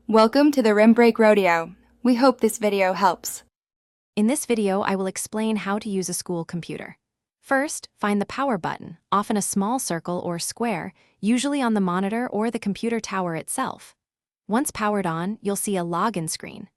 Welcome to the Rim Break Rodeo. We hope this video helps. In this video, I will explain how to use a school computer. First, find the power button, often a small circle or square, usually on the monitor or the computer tower itself. Once powered on, you'll see a login screen.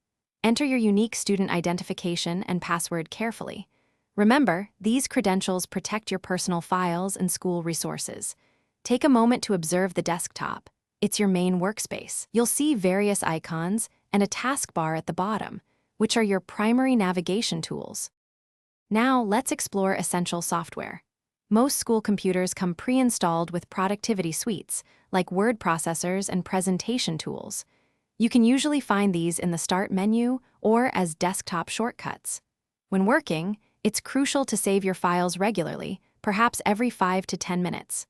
Enter your unique student identification and password carefully. Remember, these credentials protect your personal files and school resources. Take a moment to observe the desktop. It's your main workspace. You'll see various icons and a taskbar at the bottom, which are your primary navigation tools. Now, let's explore essential software. Most school computers come pre-installed with productivity suites, like word processors and presentation tools. You can usually find these in the Start menu or as desktop shortcuts. When working, it's crucial to save your files regularly, perhaps every 5 to 10 minutes.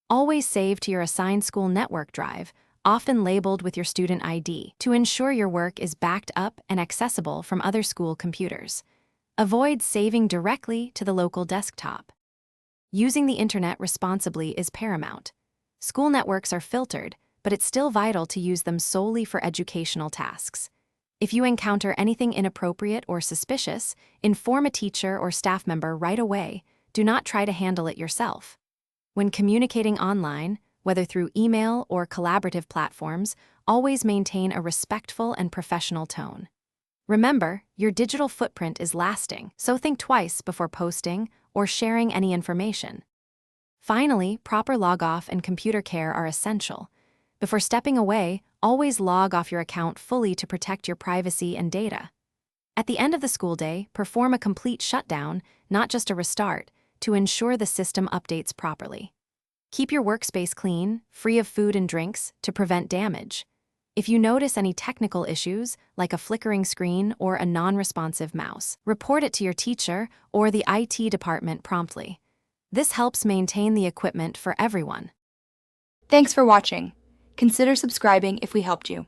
Always save to your assigned school network drive, often labeled with your student ID, to ensure your work is backed up and accessible from other school computers. Avoid saving directly to the local desktop. Using the internet responsibly is paramount. School networks are filtered, but it's still vital to use them solely for educational tasks. If you encounter anything inappropriate or suspicious, inform a teacher or staff member right away. Do not try to handle it yourself. When communicating online, whether through email or collaborative platforms, always maintain a respectful and professional tone. Remember, your digital footprint is lasting, so think twice before posting or sharing any information. Finally, proper log-off and computer care are essential. Before stepping away, always log off your account fully to protect your privacy and data. At the end of the school day, perform a complete shutdown, not just a restart, to ensure the system updates properly. Keep your workspace clean, free of food and drinks, to prevent damage. If you notice any technical issues, like a flickering screen or a non-responsive mouse, report it to your teacher or the IT department promptly. This helps maintain the equipment for everyone. Thanks for watching. Consider subscribing if we helped you.